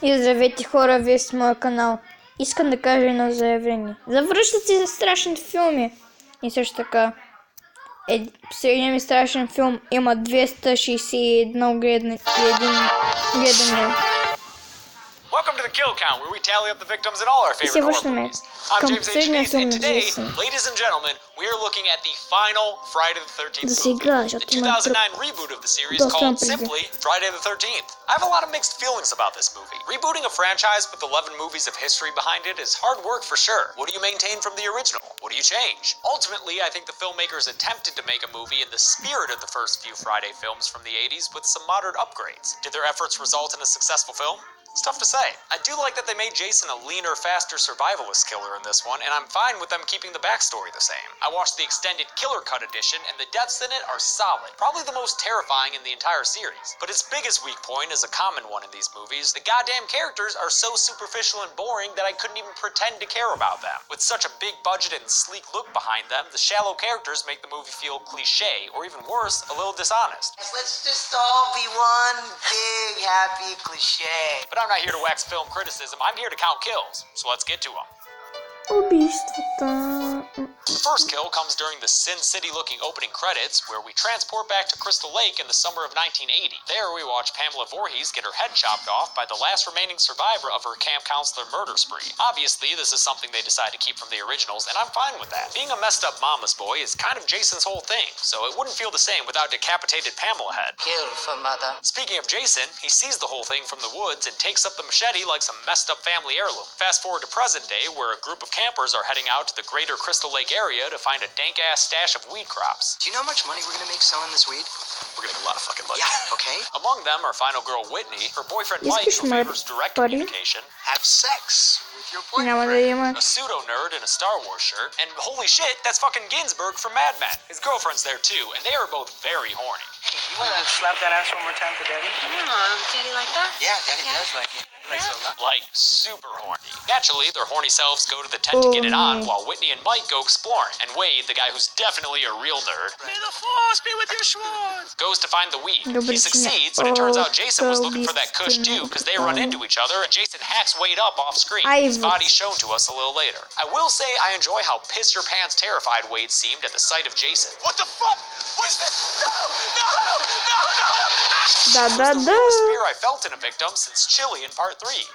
И здравейте хора, вие сте моя канал. Искам да кажа едно заявление. Завръщат се за страшните филми. И също така, последният ми страшен филм има 261 гледания. Welcome to the kill count, where we tally up the victims in all our favorite horror movies. I'm James H. Heath, and today, ladies and gentlemen, we are looking at the final Friday the 13th movie, the 2009 reboot of the series called simply Friday the 13th. I have a lot of mixed feelings about this movie. Rebooting a franchise with 11 movies of history behind it is hard work for sure. What do you maintain from the original? What do you change? Ultimately, I think the filmmakers attempted to make a movie in the spirit of the first few Friday films from the 80s with some moderate upgrades. Did their efforts result in a successful film? It's tough to say. I do like that they made Jason a leaner, faster survivalist killer in this one, and I'm fine with them keeping the backstory the same. I watched the extended Killer Cut edition, and the deaths in it are solid. Probably the most terrifying in the entire series. But its biggest weak point is a common one in these movies. The goddamn characters are so superficial and boring that I couldn't even pretend to care about them. With such a big budget and sleek look behind them, the shallow characters make the movie feel cliche, or even worse, a little dishonest. Let's just all be one big happy cliche. But I'm not here to wax film criticism, I'm here to count kills, so let's get to them. Убийствата. The first kill comes during the Sin City-looking opening credits, where we transport back to Crystal Lake in the summer of 1980. There we watch Pamela Voorhees get her head chopped off by the last remaining survivor of her camp counselor murder spree. Obviously, this is something they decided to keep from the originals, and I'm fine with that. Being a messed up mama's boy is kind of Jason's whole thing, so it wouldn't feel the same without decapitated Pamela head. Kill for mother. Speaking of Jason, he sees the whole thing from the woods and takes up the machete like some messed up family heirloom. Fast forward to present day, where a group of campers are heading out to the greater Crystal Lake area to find a dank-ass stash of weed crops. Do you know how much money we're gonna make selling this weed? We're gonna get a lot of fucking money. Yeah, okay. Among them are final girl Whitney, her boyfriend Mike, who favors direct communication, Have sex with your Няма да boyfriend. има. a pseudo-nerd in a Star Wars shirt, and holy shit, that's fucking Ginsburg from Mad Men. His girlfriend's there too, and they are both very horny. Hey, you wanna slap that ass one more time for Daddy? Daddy like that? Yeah, Daddy does like it. Likes it a lot. Like, super horny. Naturally, their horny selves go to the tent to get it on, while Whitney and Mike go exploring, and Wade, the guy who's definitely a real nerd, May the force be with you, Schwartz! goes to find the weed. Добре, He че не succeeds, but it turns out Jason was looking for that убийствено kush too, because they run into each other, and Jason hacks Wade up off screen. Ай, His вот. body's shown to us a little later. I will say I enjoy how piss-your-pants terrified Wade seemed at the sight of Jason. What the fuck? What's this? No! No! No! No! Да, It was да, the да. realest fear I felt in a victim since Chili in part 3.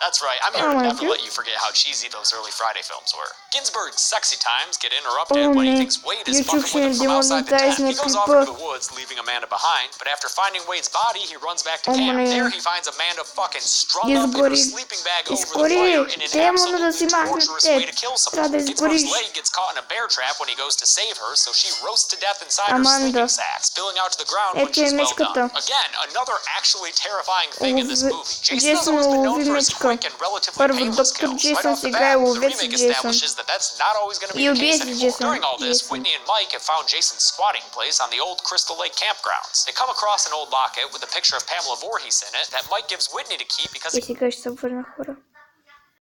That's right, I'm here Oh to my never God. let you forget how cheesy those early Friday films were. Ginsburg's sexy times get interrupted Oh, when he man. thinks Wade is YouTube fucking with him from ще outside the tent. He демонтажни goes off клипа. into the woods, leaving Amanda behind, but after finding Wade's body, he runs back to Oh, camp. man. There he finds Amanda fucking strung up in her Изгори. sleeping bag over the Изгори. fire in an Демона да absolutely си махне torturous теб. way to kill someone. Трябва да Ginsburg's изгориш. leg gets caught in a bear trap when he goes to save her, so she roasts to death inside her Amanda. sleeping sack, spilling out to the ground when Ето е she's well мечката. done. Again, another actually terrifying thing in this movie. Jason has Джейсон always been known лови for his мечка. quick and relatively Първо painless доктор kills. Джейсон Right off the сега е bat, the ловец remake Джейсон. establishes that that's not always going to be И the case убийца anymore. Джейсон. During all this, Джейсон. Whitney and Mike have found Jason's squatting place on the old Crystal Lake campgrounds. They come across an old locket with a picture of Pamela Voorhees in it that Mike gives Whitney to keep because И сега ще се върна хора.